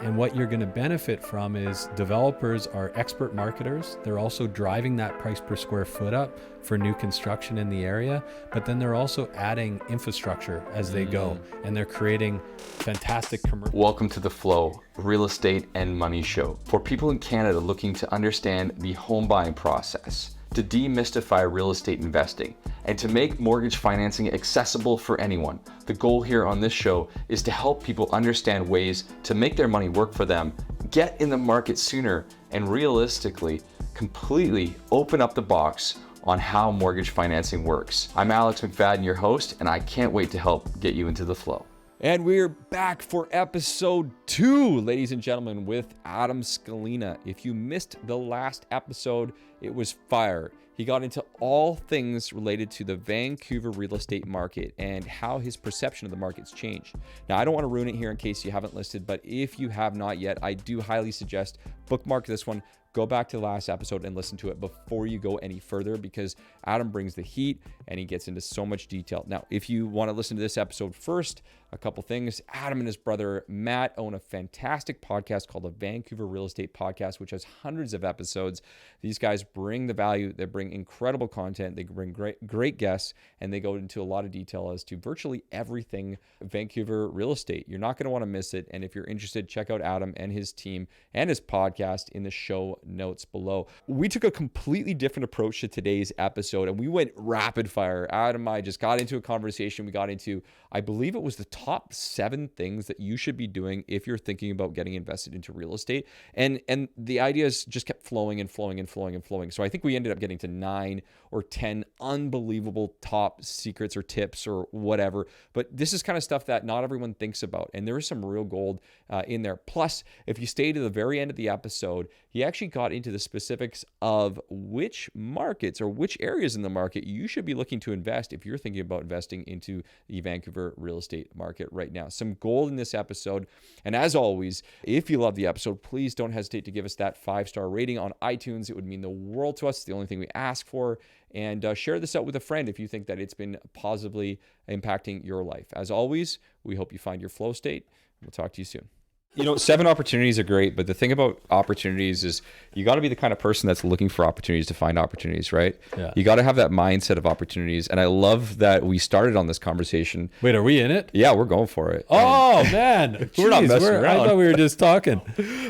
And what you're going to benefit from is developers are expert marketers. They're also driving that price per square foot up for new construction in the area, but then they're also adding infrastructure as they go, and they're creating fantastic commercial. Welcome to The Flow, real estate and money show for people in Canada looking to understand the home buying process, to demystify real estate investing, and to make mortgage financing accessible for anyone. The goal here on this show is to help people understand ways to make their money work for them, get in the market sooner, and realistically, completely open up the box on how mortgage financing works. I'm Alex McFadyen, your host, and I can't wait to help get you into the flow. And we're back for episode 2, ladies and gentlemen, with Adam Scalena. If you missed the last episode, it was fire. He got into all things related to the Vancouver real estate market and how his perception of the market's changed. Now, I don't want to ruin it here in case you haven't listened, but if you have not yet, I do highly suggest bookmark this one. Go back to the last episode and listen to it before you go any further, because Adam brings the heat and he gets into so much detail. Now, if you want to listen to this episode first, a couple things. Adam and his brother Matt own a fantastic podcast called the Vancouver Real Estate Podcast, which has hundreds of episodes. These guys bring the value, they bring incredible content, they bring great guests, and they go into a lot of detail as to virtually everything Vancouver real estate. You're not going to want to miss it. And if you're interested, check out Adam and his team and his podcast in the show notes below. We took a completely different approach to today's episode, and we went rapid fire. Adam and I just got into a conversation. We got into, I believe it was the top 7 things that you should be doing if you're thinking about getting invested into real estate. And the ideas just kept flowing and flowing and flowing and flowing. So I think we ended up getting to 9 or 10 unbelievable top secrets or tips or whatever. But this is kind of stuff that not everyone thinks about. And there is some real gold in there. Plus, if you stay to the very end of the episode, he actually got into the specifics of which markets or which areas in the market you should be looking to invest if you're thinking about investing into the Vancouver real estate market right now. Some gold in this episode. And as always, if you love the episode, please don't hesitate to give us that 5-star rating on iTunes. It would mean the world to us. It's the only thing we ask for. And share this out with a friend if you think that it's been positively impacting your life. As always, we hope you find your flow state. We'll talk to you soon. You know, 7 opportunities are great, but the thing about opportunities is you got to be the kind of person that's looking for opportunities to find opportunities, right? Yeah. You got to have that mindset of opportunities. And I love that we started on this conversation. Wait, are we in it? Yeah, we're going for it. Oh, man. We're not messing around. I thought we were just talking.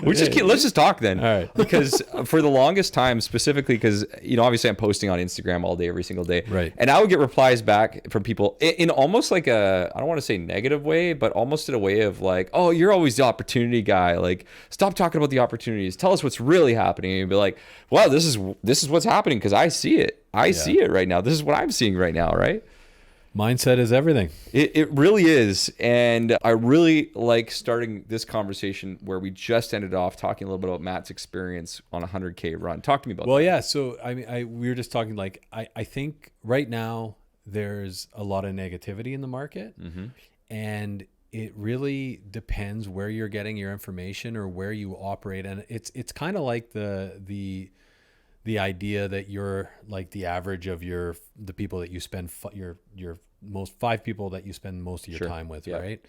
Let's just talk then. All right. Because for the longest time, specifically because, you know, obviously I'm posting on Instagram all day, every single day. Right. And I would get replies back from people in almost like I don't want to say negative way, but almost in a way of like, oh, you're always the opportunity guy. Like, stop talking about the opportunities. Tell us what's really happening. And you'd be like, well, this is what's happening because I see it. I see it right now. This is what I'm seeing right now, right? Mindset is everything. It really is. And I really like starting this conversation where we just ended off talking a little bit about Matt's experience on a 100K run. Talk to me about that. Well, yeah. So, I mean, we were just talking like, I think right now there's a lot of negativity in the market. Mm-hmm. And it really depends where you're getting your information or where you operate. And it's kind of like the idea that you're like the average of the people that you spend your most 5 people that you spend most of your time with, yeah. Right?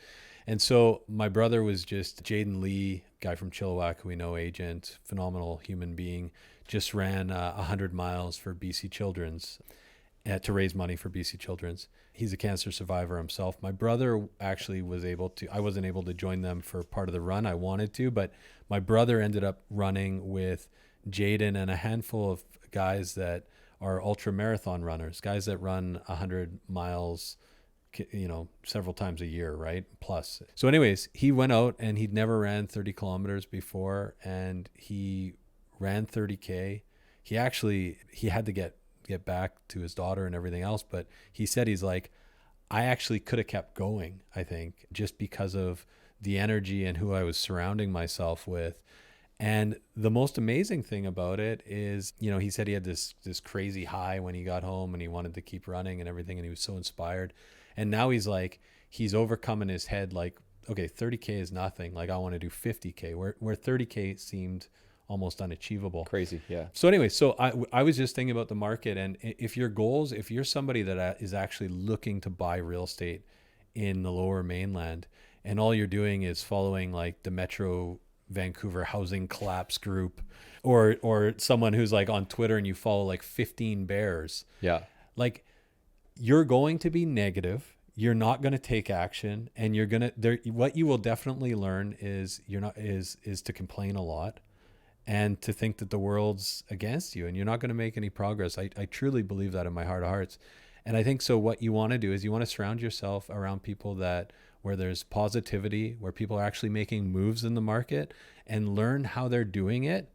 And so my brother was just Jaden Lee, guy from Chilliwack, who we know, agent, phenomenal human being, just ran 100 miles for BC Children's to raise money for BC Children's. He's a cancer survivor himself. My brother actually I wasn't able to join them for part of the run. I wanted to, but my brother ended up running with Jaden and a handful of guys that are ultra marathon runners, guys that run 100 miles, you know, several times a year, right? Plus. So anyways, he went out and he'd never ran 30 kilometers before, and he ran 30K. He had to get back to his daughter and everything else. But he said, he's like, I actually could have kept going, I think, just because of the energy and who I was surrounding myself with. And the most amazing thing about it is, you know, he said he had this crazy high when he got home and he wanted to keep running and everything. And he was so inspired. And now he's like, he's overcome in his head, like, okay, 30K is nothing. Like, I want to do 50K, where 30K seemed almost unachievable. Crazy, yeah. So anyway, so I was just thinking about the market, and if you're somebody that is actually looking to buy real estate in the Lower Mainland, and all you're doing is following like the metro Vancouver housing collapse group, or someone who's like on Twitter and you follow like 15 bears. Yeah. Like, you're going to be negative. You're not going to take action, and you're going to what you will definitely learn is is to complain a lot and to think that the world's against you and you're not going to make any progress. I truly believe that in my heart of hearts. And I think so what you want to do is you want to surround yourself around people where there's positivity, where people are actually making moves in the market, and learn how they're doing it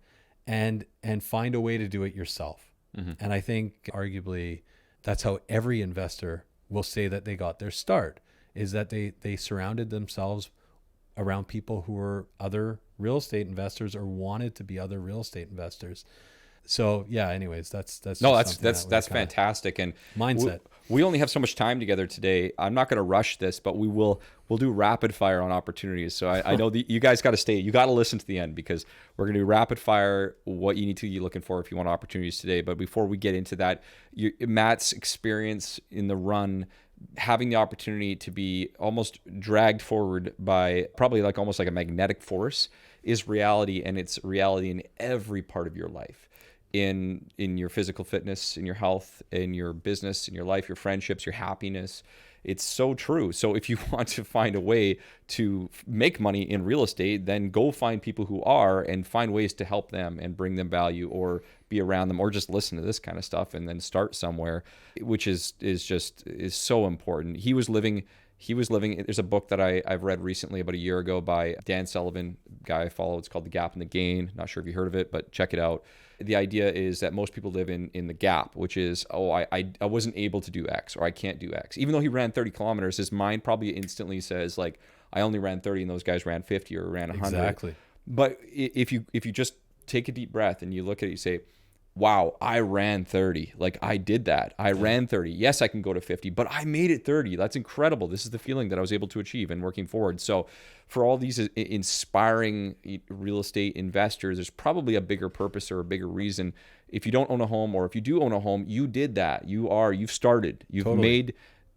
and find a way to do it yourself. Mm-hmm. And I think arguably that's how every investor will say that they got their start, is that they surrounded themselves around people who were other real estate investors or wanted to be other real estate investors. So yeah, anyways, that's fantastic. And mindset. We only have so much time together today. I'm not going to rush this, but we'll do rapid fire on opportunities. So I know you guys got to stay. You got to listen to the end, because we're going to do rapid fire, what you need to be looking for if you want opportunities today. But before we get into that, Matt's experience in the run, having the opportunity to be almost dragged forward by probably like almost like a magnetic force, is reality, and it's reality in every part of your life. In your physical fitness, in your health, in your business, in your life, your friendships, your happiness. It's so true. So if you want to find a way to make money in real estate, then go find people who are and find ways to help them and bring them value, or be around them, or just listen to this kind of stuff and then start somewhere, which is so important. He was living, there's a book that I've read recently about a year ago by Dan Sullivan, guy I follow. It's called The Gap and the Gain. Not sure if you heard of it, but check it out. The idea is that most people live in the gap, which is, I wasn't able to do X, or I can't do X. Even though he ran 30 kilometers, his mind probably instantly says like, I only ran 30 and those guys ran 50 or ran 100. Exactly. But if you just take a deep breath and you look at it, you say, wow, I ran 30. Like, I did that. I ran 30. Yes, I can go to 50, but I made it 30. That's incredible. This is the feeling that I was able to achieve and working forward. So for all these inspiring real estate investors, there's probably a bigger purpose or a bigger reason. If you don't own a home, or if you do own a home, you did that. You've started. You've Totally. made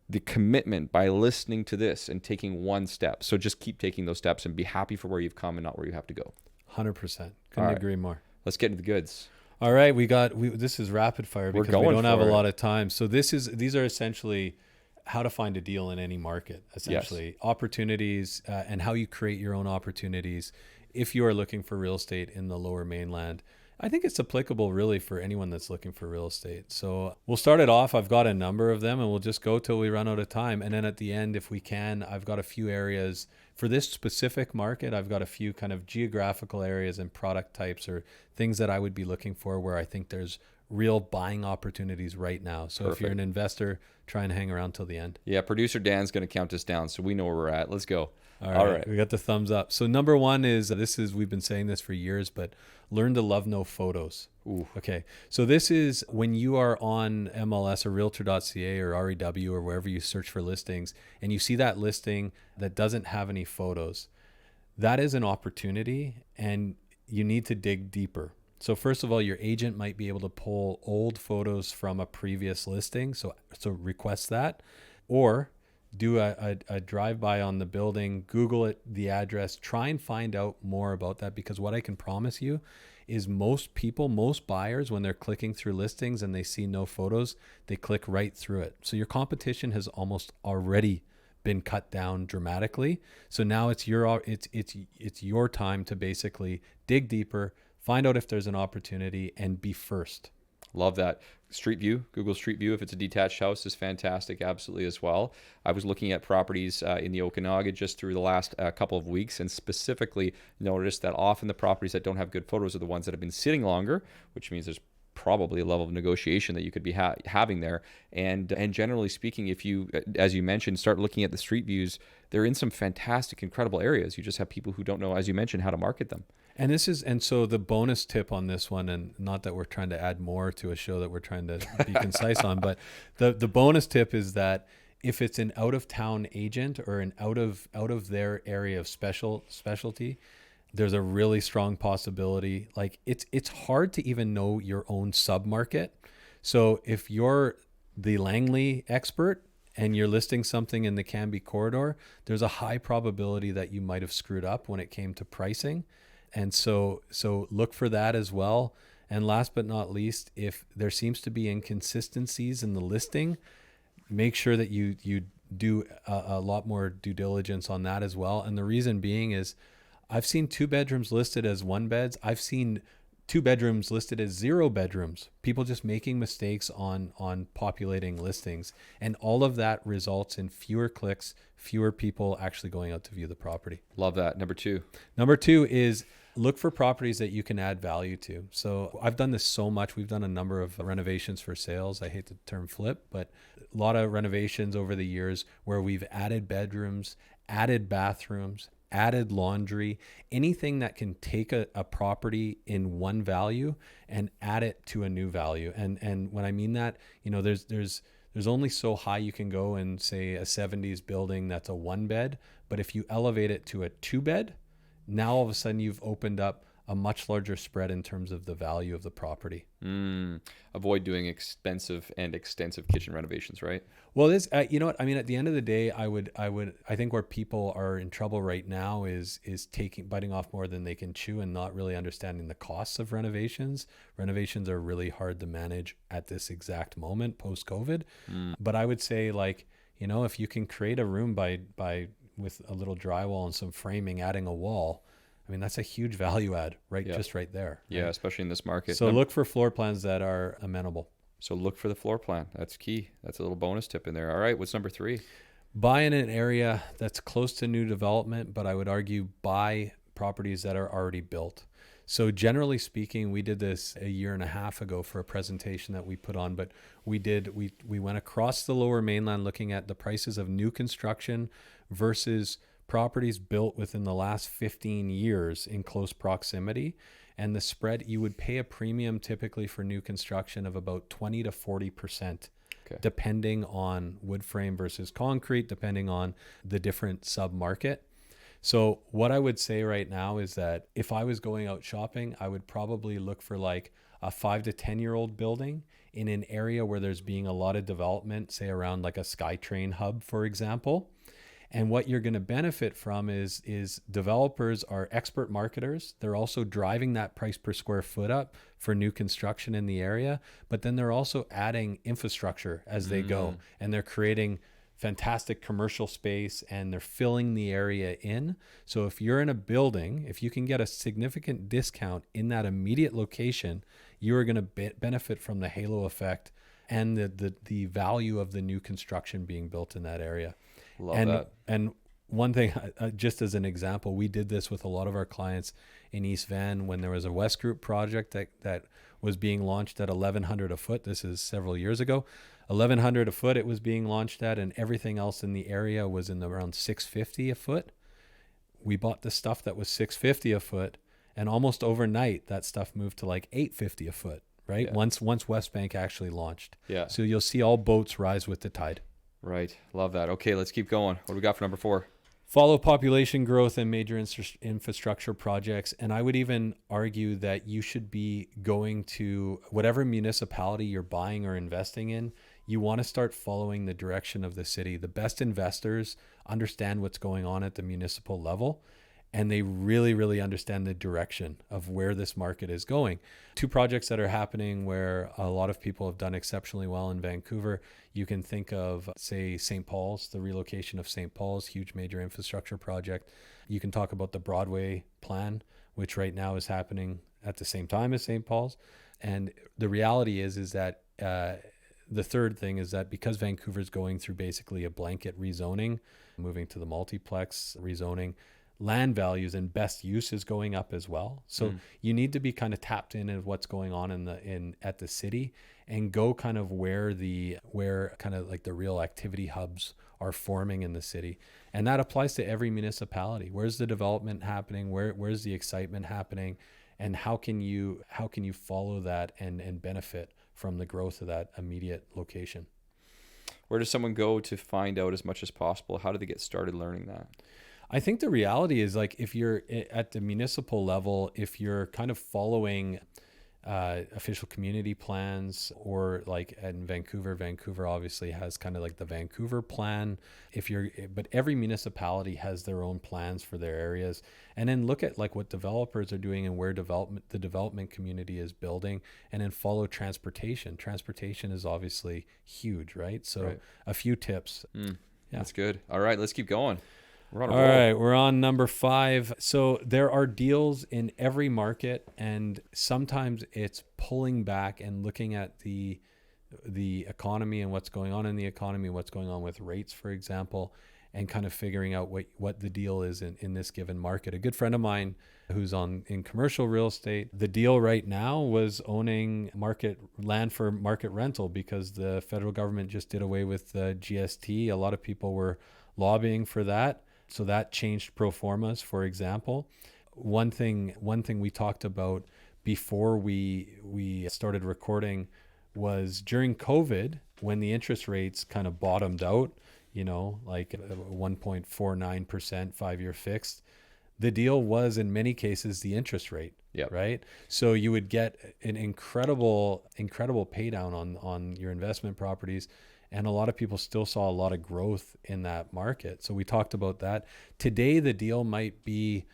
the commitment by listening to this and taking one step. So just keep taking those steps and be happy for where you've come and not where you have to go. 100%. Couldn't agree more. Let's get into the goods. All right, this is rapid fire because we don't have a lot of time. So these are essentially how to find a deal in any market, essentially. Yes. Opportunities and how you create your own opportunities if you are looking for real estate in the Lower Mainland. I think it's applicable really for anyone that's looking for real estate. So we'll start it off. I've got a number of them and we'll just go till we run out of time. And then at the end, if we can, I've got a few areas for this specific market. I've got a few kind of geographical areas and product types or things that I would be looking for where I think there's real buying opportunities right now. So Perfect. If you're an investor, try and hang around till the end. Yeah, producer Dan's going to count us down so we know where we're at. Let's go. All right. We got the thumbs up. So number one is, we've been saying this for years, but learn to love no photos. Ooh. Okay. So this is when you are on MLS or realtor.ca or REW or wherever you search for listings and you see that listing that doesn't have any photos. That is an opportunity and you need to dig deeper. So first of all, your agent might be able to pull old photos from a previous listing. So request that, or do a drive-by on the building, Google it, the address, try and find out more about that, because what I can promise you is most buyers, when they're clicking through listings and they see no photos, they click right through it. So your competition has almost already been cut down dramatically. So now it's your time to basically dig deeper, find out if there's an opportunity, and be first. Love that. Street View, Google Street View, if it's a detached house, is fantastic, absolutely as well. I was looking at properties in the Okanagan just through the last couple of weeks, and specifically noticed that often the properties that don't have good photos are the ones that have been sitting longer, which means there's probably a level of negotiation that you could be having there. And generally speaking, if you, as you mentioned, start looking at the street views, they're in some fantastic, incredible areas. You just have people who don't know, as you mentioned, how to market them. And so the bonus tip on this one, and not that we're trying to add more to a show that we're trying to be concise on, but the bonus tip is that if it's an out of town agent or an out of their area of specialty, there's a really strong possibility. Like it's hard to even know your own submarket. So if you're the Langley expert and you're listing something in the Canby corridor, there's a high probability that you might have screwed up when it came to pricing. And so look for that as well. And last but not least, if there seems to be inconsistencies in the listing, make sure that you do a lot more due diligence on that as well. And the reason being is I've seen 2 bedrooms listed as 1 beds. I've seen 2 bedrooms listed as 0 bedrooms. People just making mistakes on populating listings. And all of that results in fewer clicks, fewer people actually going out to view the property. Love that. Number 2. Number 2 is look for properties that you can add value to. So I've done this so much. We've done a number of renovations for sales. I hate the term flip, but a lot of renovations over the years where we've added bedrooms, added bathrooms, added laundry, anything that can take a property in one value and add it to a new value. And when I mean that, there's only so high you can go in, say, a 70s building that's a 1 bed. But if you elevate it to a 2 bed, now all of a sudden you've opened up a much larger spread in terms of the value of the property. Avoid doing expensive and extensive kitchen renovations, right? Well, this, you know what I mean. At the end of the day, I think where people are in trouble right now is biting off more than they can chew and not really understanding the costs of renovations. Renovations are really hard to manage at this exact moment post COVID. But I would say, if you can create a room by with a little drywall and some framing, adding a wall, I mean, that's a huge value add, right? Yeah. Just right there. Yeah, right? especially in this market. So look for floor plans that are amenable. So look for the floor plan. That's key. That's a little bonus tip in there. All right, what's number 3? Buy in an area that's close to new development, but I would argue buy properties that are already built. So generally speaking, we did this a year and a half ago for a presentation that we put on, but we went across the Lower Mainland looking at the prices of new construction versus properties built within the last 15 years in close proximity. And the spread, you would pay a premium typically for new construction of about 20 to 40%, depending on wood frame versus concrete, depending on the different sub-market. So what I would say right now is that if I was going out shopping, I would probably look for like a 5 to 10-year-old building in an area where there's being a lot of development, say around like a SkyTrain hub, for example. And what you're going to benefit from is developers are expert marketers. They're also driving that price per square foot up for new construction in the area, but then they're also adding infrastructure as they go, and they're creating fantastic commercial space and they're filling the area in. So if you're in a building, if you can get a significant discount in that immediate location, you are going to benefit from the halo effect and the value of the new construction being built in that area. Love that. And one thing, just as an example, we did this with a lot of our clients in East Van when there was a West Group project that was being launched at $1,100 a foot. This is several years ago. $1,100 a foot it was being launched at, and everything else in the area was in around $650 a foot. We bought the stuff that was $650 a foot, and almost overnight that stuff moved to like $850 a foot, right? Yeah. Once West Bank actually launched. Yeah. So you'll see all boats rise with the tide. Right. Love that. Okay, let's keep going. What do we got for number 4? Follow population growth and major infrastructure projects. And I would even argue that you should be going to whatever municipality you're buying or investing in. You want to start following the direction of the city. The best investors understand what's going on at the municipal level, and they really, really understand the direction of where this market is going. 2 projects that are happening where a lot of people have done exceptionally well in Vancouver. You can think of, say, St. Paul's, the relocation of St. Paul's, huge major infrastructure project. You can talk about the Broadway plan, which right now is happening at the same time as St. Paul's. And the reality is that the third thing is that because Vancouver's going through basically a blanket rezoning, moving to the multiplex rezoning, land values and best use is going up as well. So you need to be kind of tapped in of what's going on at the city and go kind of where kind of like the real activity hubs are forming in the city. And that applies to every municipality. Where's the development happening? Where's the excitement happening? And how can you follow that and benefit from the growth of that immediate location? Where does someone go to find out as much as possible? How do they get started learning that? I think the reality is, like, if you're at the municipal level, if you're kind of following official community plans, or like in Vancouver obviously has kind of like the Vancouver plan. But every municipality has their own plans for their areas. And then look at like what developers are doing and where the development community is building, and then follow transportation. Transportation is obviously huge, right? So a few tips. Yeah. That's good. All right, let's keep going. All right, we're on number 5. So there are deals in every market, and sometimes it's pulling back and looking at the economy and what's going on in the economy, what's going on with rates, for example, and kind of figuring out what the deal is in this given market. A good friend of mine who's in commercial real estate, the deal right now was owning land for market rental, because the federal government just did away with the GST. A lot of people were lobbying for that. So that changed pro formas, for example. One thing we talked about before we started recording was during COVID, when the interest rates kind of bottomed out, like 1.49% 5-year fixed, the deal was in many cases the interest rate. Yep. Right. So you would get an incredible pay down on your investment properties. And a lot of people still saw a lot of growth in that market. So we talked about that. Today, the deal might be,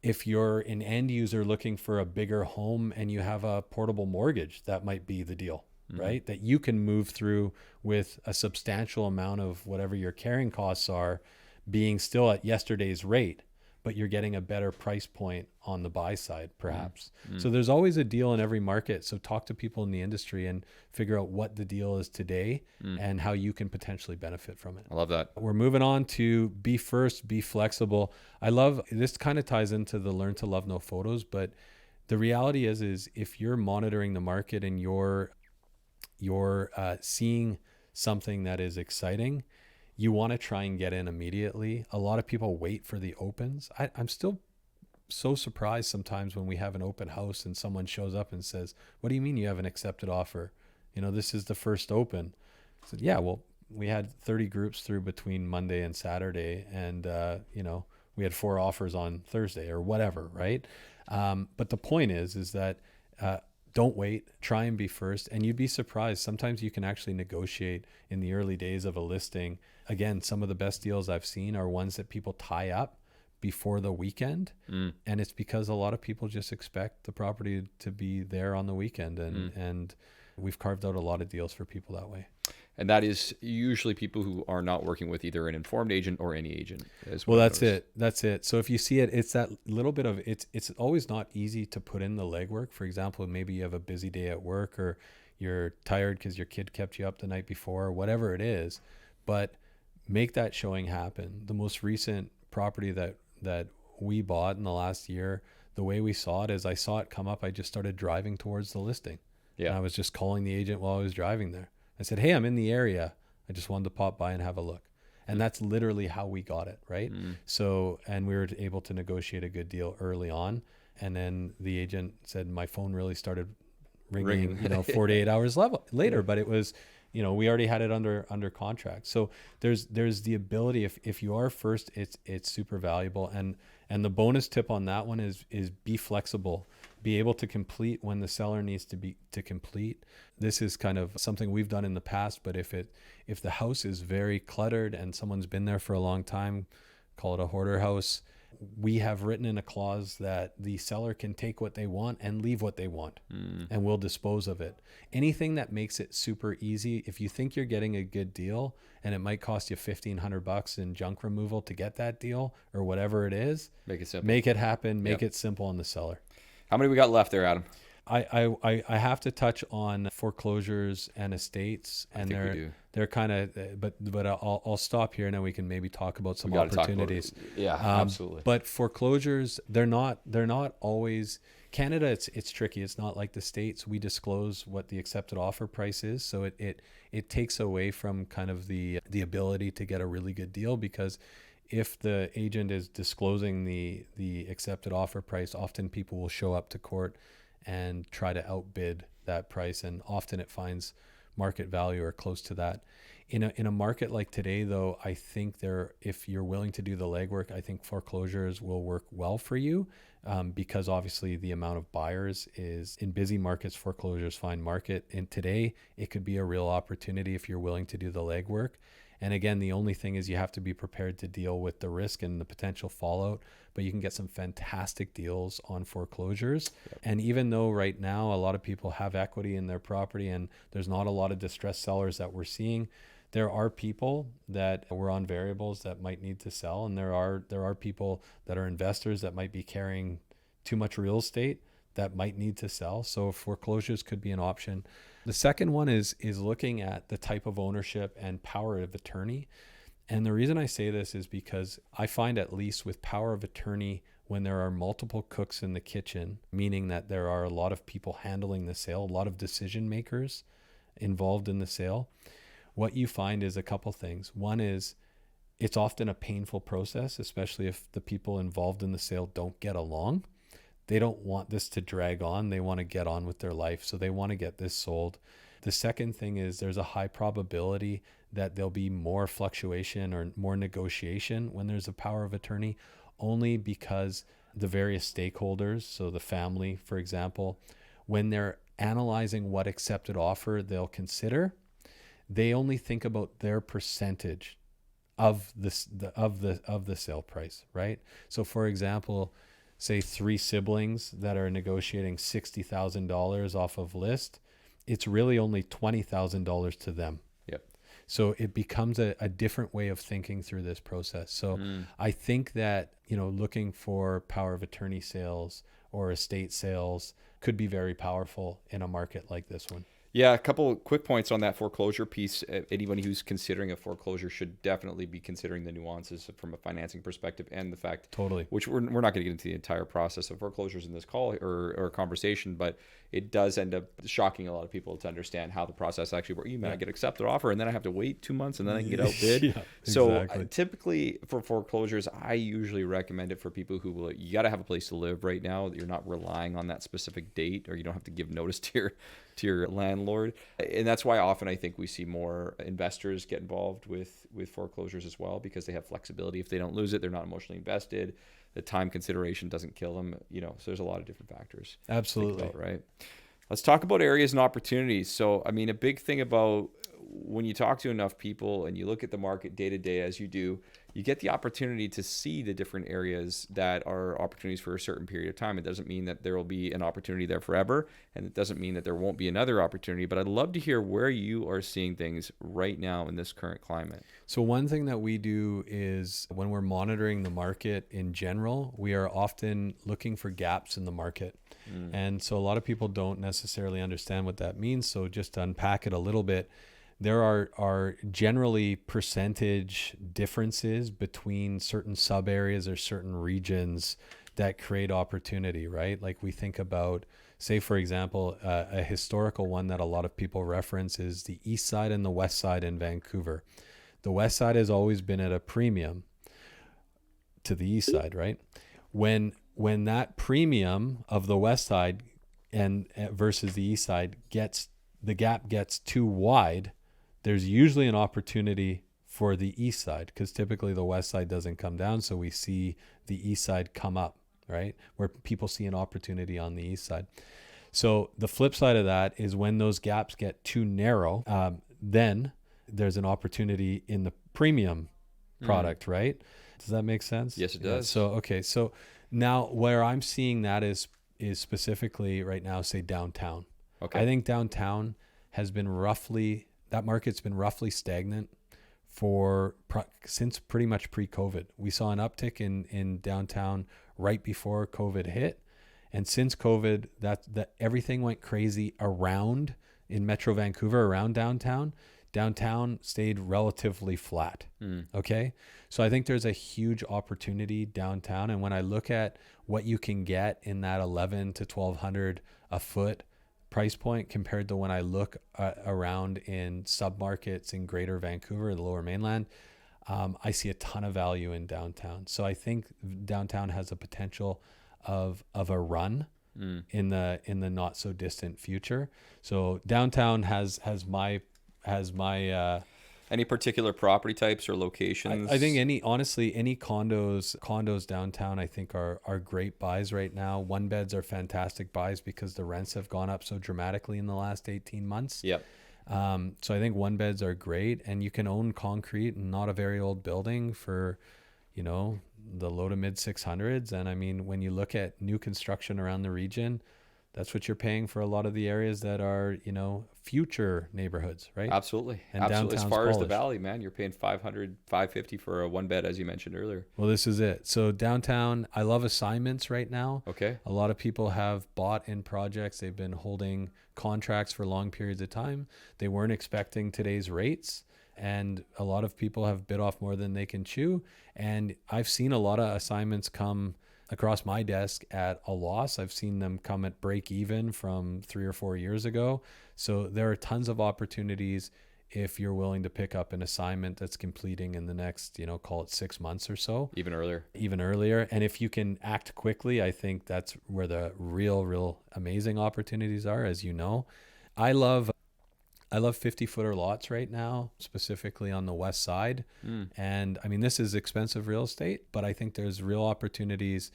if you're an end user looking for a bigger home and you have a portable mortgage, that might be the deal, right? That you can move through with a substantial amount of whatever your carrying costs are, being still at yesterday's rate, but you're getting a better price point on the buy side, perhaps. So there's always a deal in every market. So talk to people in the industry and figure out what the deal is today and how you can potentially benefit from it. I love that. We're moving on to be first, be flexible. I love, this kind of ties into the learn to love no photos, but the reality is if you're monitoring the market and you're seeing something that is exciting, you want to try and get in immediately. A lot of people wait for the opens. I'm still so surprised sometimes when we have an open house and someone shows up and says, "What do you mean you have an accepted offer? This is the first open." I said, "Yeah, well, we had 30 groups through between Monday and Saturday, and we had 4 offers on Thursday," or whatever, right? But the point is that don't wait, try and be first. And you'd be surprised. Sometimes you can actually negotiate in the early days of a listing. Again, some of the best deals I've seen are ones that people tie up before the weekend. And it's because a lot of people just expect the property to be there on the weekend. And we've carved out a lot of deals for people that way. And that is usually people who are not working with either an informed agent or any agent as well. That's it. So if you see it, it's that little bit of, it's always not easy to put in the legwork. For example, maybe you have a busy day at work, or you're tired because your kid kept you up the night before, or whatever it is, but make that showing happen. The most recent property that we bought in the last year, the way we saw it is I saw it come up. I just started driving towards the listing. Yeah. And I was just calling the agent while I was driving there. I said, "Hey, I'm in the area. I just wanted to pop by and have a look." And that's literally how we got it, right? So, and we were able to negotiate a good deal early on. And then the agent said my phone really started ringing 48 hours later, but it was, we already had it under contract. So there's the ability, if you are first, it's super valuable. And the bonus tip on that one is be flexible. Be able to complete when the seller needs to complete. This is kind of something we've done in the past, but if the house is very cluttered and someone's been there for a long time, call it a hoarder house, we have written in a clause that the seller can take what they want and leave what they want, and we'll dispose of it. Anything that makes it super easy, if you think you're getting a good deal and it might cost you $1,500 in junk removal to get that deal or whatever it is, make it simple. Make it happen. Make it simple on the seller. How many we got left there, Adam? I have to touch on foreclosures and estates, and they're kind of, but I'll stop here and then we can maybe talk about some opportunities. Absolutely. But foreclosures, they're not always. Canada, it's tricky. It's not like the States. We disclose what the accepted offer price is, so it takes away from kind of the ability to get a really good deal, because if the agent is disclosing the accepted offer price, often people will show up to court and try to outbid that price, and often it finds market value or close to that. In a market like today, though, I think if you're willing to do the legwork, I think foreclosures will work well for you, because obviously the amount of buyers is in busy markets, foreclosures fine market. And today it could be a real opportunity if you're willing to do the legwork. And again, the only thing is you have to be prepared to deal with the risk and the potential fallout, but you can get some fantastic deals on foreclosures. Yep. And even though right now a lot of people have equity in their property and there's not a lot of distressed sellers that we're seeing, there are people that were on variables that might need to sell. And there are people that are investors that might be carrying too much real estate that might need to sell. So foreclosures could be an option. The second one is looking at the type of ownership and power of attorney. And the reason I say this is because I find, at least with power of attorney, when there are multiple cooks in the kitchen, meaning that there are a lot of people handling the sale, a lot of decision makers involved in the sale, what you find is a couple things. One is it's often a painful process, especially if the people involved in the sale don't get along. They don't want this to drag on. They want to get on with their life. So they want to get this sold. The second thing is there's a high probability that there'll be more fluctuation or more negotiation when there's a power of attorney, only because the various stakeholders, so the family, for example, when they're analyzing what accepted offer they'll consider, they only think about their percentage of the sale price, right? So for example, say 3 siblings that are negotiating $60,000 off of list, it's really only $20,000 to them. Yep. So it becomes a different way of thinking through this process. So I think that, looking for power of attorney sales or estate sales could be very powerful in a market like this one. Yeah, a couple of quick points on that foreclosure piece. Anybody who's considering a foreclosure should definitely be considering the nuances from a financing perspective and the fact, totally, which we're not going to get into the entire process of foreclosures in this call or conversation, but it does end up shocking a lot of people to understand how the process actually works. You might get accepted offer, and then I have to wait 2 months, and then I can get outbid. Yeah, so exactly. Typically for foreclosures, I usually recommend it for people who you got to have a place to live right now. You're not relying on that specific date, or you don't have to give notice to your landlord. And that's why often I think we see more investors get involved with foreclosures as well, because they have flexibility. If they don't lose it, they're not emotionally invested. The time consideration doesn't kill them, so there's a lot of different factors. Absolutely. Right. Let's talk about areas and opportunities. So, a big thing about when you talk to enough people and you look at the market day to day, as you do, you get the opportunity to see the different areas that are opportunities for a certain period of time. It doesn't mean that there will be an opportunity there forever, and it doesn't mean that there won't be another opportunity, but I'd love to hear where you are seeing things right now in this current climate. So one thing that we do is when we're monitoring the market in general, we are often looking for gaps in the market. And so a lot of people don't necessarily understand what that means. So just to unpack it a little bit, there are generally percentage differences between certain sub areas or certain regions that create opportunity, right? Like we think about, say, for example, a historical one that a lot of people reference is the east side and the west side in Vancouver. The west side has always been at a premium to the east side, right? When that premium of the west side and versus the east side the gap gets too wide, there's usually an opportunity for the east side, because typically the west side doesn't come down. So we see the east side come up, right? Where people see an opportunity on the east side. So the flip side of that is when those gaps get too narrow, then there's an opportunity in the premium product, right? Does that make sense? Yes, it does. So now where I'm seeing that is specifically right now, say downtown. Okay. I think downtown has been that market's been roughly stagnant since pretty much pre-COVID. We saw an uptick in downtown right before COVID hit. And since COVID, that everything went crazy around in Metro Vancouver, around downtown. Downtown stayed relatively flat. Okay. So I think there's a huge opportunity downtown. And when I look at what you can get in that $1,100 to $1,200 a foot price point compared to when I look around in submarkets in Greater Vancouver, the Lower Mainland, I see a ton of value in downtown. So I think downtown has a potential of a run in the not so distant future. So downtown has my Any particular property types or locations? I think any condos downtown, I think are great buys right now. One beds are fantastic buys because the rents have gone up so dramatically in the last 18 months. Yep. So I think one beds are great, and you can own concrete and not a very old building for, the low to mid 600s. And I mean, when you look at new construction around the region, that's what you're paying for a lot of the areas that are, future neighborhoods, right? Absolutely. And Absolutely. As far downtown's as the polished. valley, man, you're paying $500, $550 for a one bed, as you mentioned earlier. Well, this is it. So downtown, I love assignments right now. Okay. A lot of people have bought in projects. They've been holding contracts for long periods of time. They weren't expecting today's rates, and a lot of people have bit off more than they can chew. And I've seen a lot of assignments come across my desk at a loss. I've seen them come at break even from 3 or 4 years ago. So there are tons of opportunities if you're willing to pick up an assignment that's completing in the next, call it 6 months or so. Even earlier. And if you can act quickly, I think that's where the real amazing opportunities are, as you know. I love 50-footer lots right now, specifically on the west side. And I mean, this is expensive real estate, but I think there's real opportunities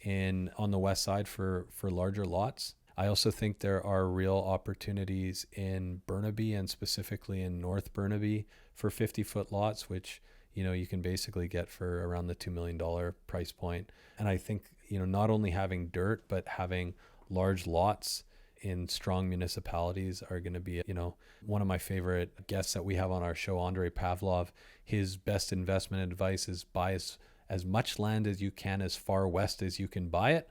on the west side for larger lots. I also think there are real opportunities in Burnaby, and specifically in North Burnaby, for 50-foot lots, which, you can basically get for around the $2 million price point. And I think, not only having dirt, but having large lots in strong municipalities are going to be, one of my favorite guests that we have on our show, Andrei Pavlov. His best investment advice is buy as much land as you can, as far west as you can buy it.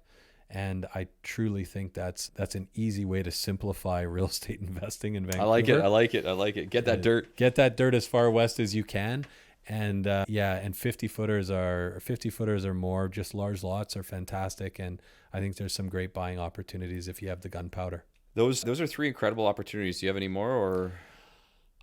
And I truly think that's an easy way to simplify real estate investing in Vancouver. I like it. Get that dirt. Get that dirt as far west as you can. And and 50-footers or more, just large lots, are fantastic. And I think there's some great buying opportunities if you have the gunpowder. Those are 3 incredible opportunities. Do you have any more, or?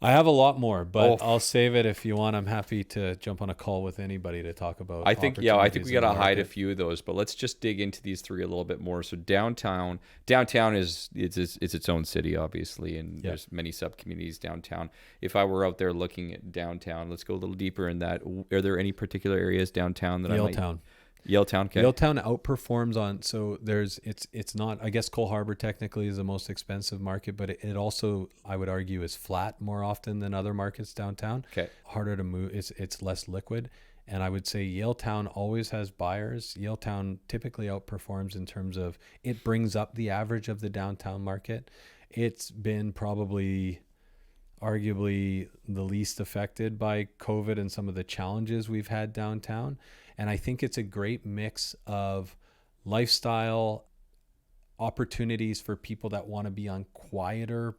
I have a lot more, but I'll save it if you want. I'm happy to jump on a call with anybody to talk about. I think we got to hide a few of those, but let's just dig into these 3 a little bit more. So downtown is its own city, obviously, and there's many sub communities downtown. If I were out there looking at downtown, let's go a little deeper in that. Are there any particular areas downtown that Yaletown, okay. Yaletown outperforms on, so it's not, I guess Cole Harbour technically is the most expensive market, but it also, I would argue, is flat more often than other markets downtown. Okay. Harder to move, it's less liquid. And I would say Yaletown always has buyers. Yaletown typically outperforms in terms of, it brings up the average of the downtown market. It's been probably arguably the least affected by COVID and some of the challenges we've had downtown. And I think it's a great mix of lifestyle opportunities for people that want to be in quieter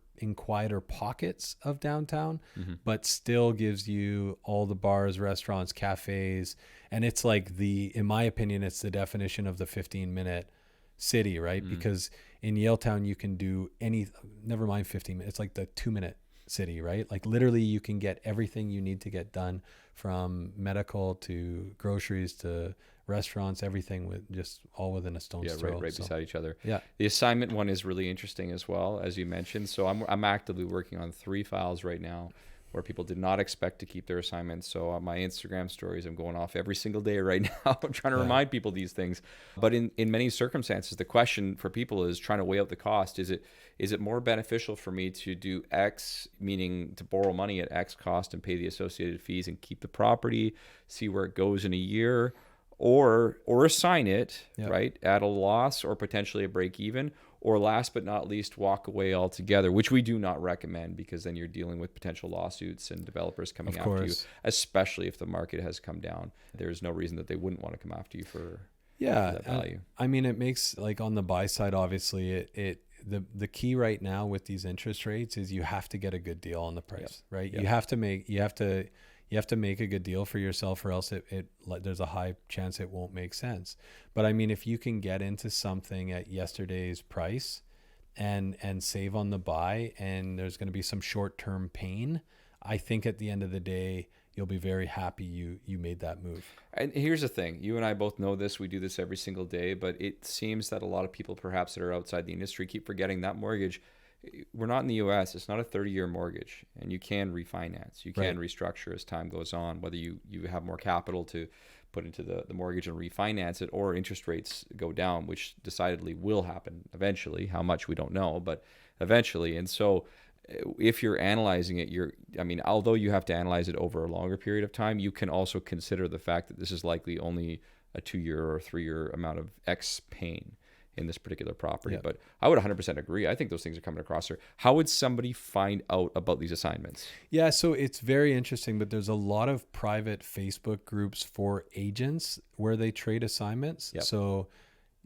pockets of downtown, but still gives you all the bars, restaurants, cafes. And it's like in my opinion, it's the definition of the 15-minute city, right? Because in Yaletown, you can do never mind 15 minutes. It's like the 2-minute city, right? Like literally you can get everything you need to get done, from medical to groceries to restaurants, everything all within a stone's throw. Right beside each other. Yeah. The assignment one is really interesting as well, as you mentioned. So I'm actively working on 3 files right now where people did not expect to keep their assignments. So on my Instagram stories, I'm going off every single day right now. I'm trying to remind people these things. But in many circumstances, the question for people is trying to weigh out the cost. Is it more beneficial for me to do X, meaning to borrow money at X cost and pay the associated fees and keep the property, see where it goes in a year, or assign it, right, at a loss or potentially a break even, or last but not least, walk away altogether, which we do not recommend, because then you're dealing with potential lawsuits and developers coming after you, especially if the market has come down. There's no reason that they wouldn't want to come after you for that value. I mean, it makes, like, on the buy side, obviously, the key right now with these interest rates is you have to get a good deal on the price, right? You have to make a good deal for yourself, or else there's a high chance it won't make sense. But I mean, if you can get into something at yesterday's price and save on the buy, and there's going to be some short-term pain, I think at the end of the day, you'll be very happy you made that move. And here's the thing. You and I both know this. We do this every single day, but it seems that a lot of people perhaps that are outside the industry keep forgetting that mortgage we're not in the US. It's not a 30-year mortgage, and you can refinance. You can restructure as time goes on, whether you have more capital to put into the mortgage and refinance it, or interest rates go down, which decidedly will happen eventually. How much, we don't know, but eventually. And so if you're analyzing it, although you have to analyze it over a longer period of time, you can also consider the fact that this is likely only a 2-year or 3-year amount of X pain in this particular property. But I would 100% agree. I think those things are coming across here. How would somebody find out about these assignments? Yeah, so it's very interesting, but there's a lot of private Facebook groups for agents where they trade assignments. So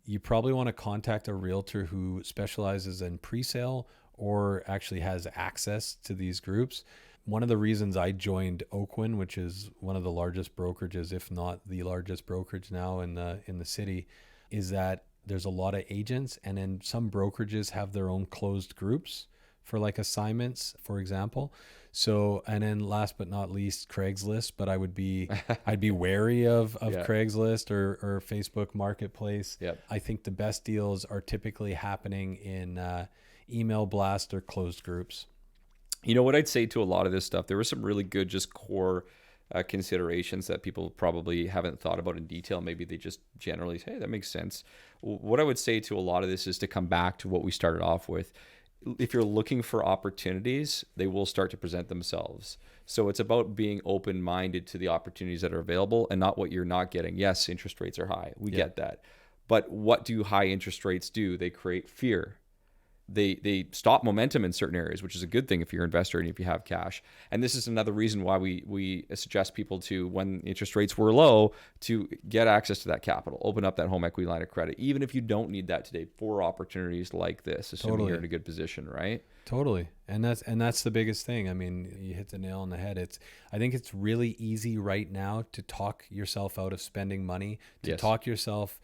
you probably want to contact a realtor who specializes in pre-sale or actually has access to these groups. One of the reasons I joined Oakwyn, which is one of the largest brokerages, if not the largest brokerage now in the city, is that there's a lot of agents, and then some brokerages have their own closed groups for like assignments, for example. So, and then last but not least, Craigslist, but I'd be wary of Craigslist or Facebook Marketplace. I think the best deals are typically happening in email blast or closed groups. You know what I'd say to a lot of this stuff, there were some really good just core considerations that people probably haven't thought about in detail. Maybe they just generally say, hey, that makes sense. What I would say to a lot of this is to come back to what we started off with. If you're looking for opportunities, they will start to present themselves. So it's about being open-minded to the opportunities that are available and not what you're not getting. Yes, interest rates are high. We get that. But what do high interest rates do? They create fear. They stop momentum in certain areas, which is a good thing if you're an investor and if you have cash. And this is another reason why we suggest people to, when interest rates were low, to get access to that capital, open up that home equity line of credit, even if you don't need that today, for opportunities like this, assuming you're in a good position, right? Totally. And that's the biggest thing. I mean, you hit the nail on the head. I think it's really easy right now to talk yourself out of spending money, to talk yourself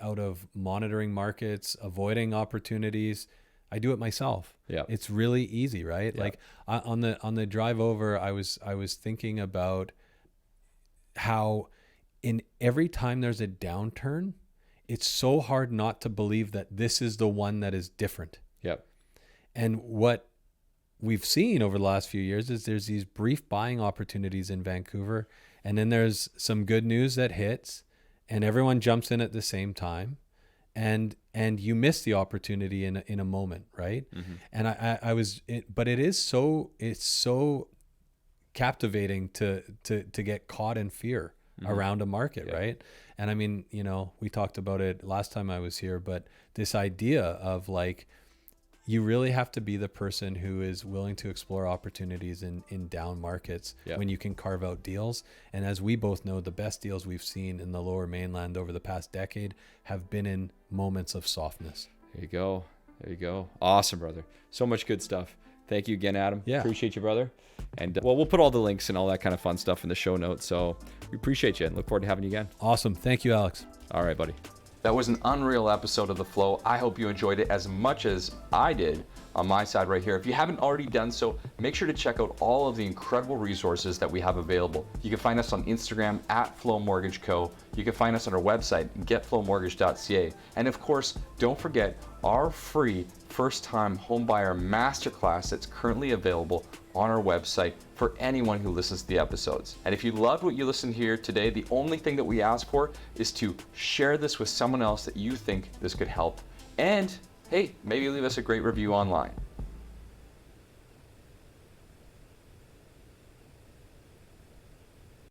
out of monitoring markets, avoiding opportunities. I do it myself. It's really easy, right? Like on the drive over, I was thinking about how in every time there's a downturn, it's so hard not to believe that this is the one that is different. And what we've seen over the last few years is there's these brief buying opportunities in Vancouver, and then there's some good news that hits, and everyone jumps in at the same time. And you miss the opportunity in a moment, right? And but it's so captivating to get caught in fear around a market, right? And I mean, we talked about it last time I was here, but this idea of like, you really have to be the person who is willing to explore opportunities in down markets when you can carve out deals. And as we both know, the best deals we've seen in the Lower Mainland over the past decade have been in moments of softness. There you go. Awesome, brother. So much good stuff. Thank you again, Adam. Appreciate you, brother. And we'll put all the links and all that kind of fun stuff in the show notes. So we appreciate you and look forward to having you again. Awesome. Thank you, Alex. All right, buddy. That was an unreal episode of The Flow. I hope you enjoyed it as much as I did on my side right here. If you haven't already done so, make sure to check out all of the incredible resources that we have available. You can find us on Instagram at Flow Mortgage Co. You can find us on our website, getflowmortgage.ca. And of course, don't forget our free first-time homebuyer masterclass that's currently available on our website for anyone who listens to the episodes. And if you loved what you listened here today, the only thing that we ask for is to share this with someone else that you think this could help. And hey, maybe leave us a great review online.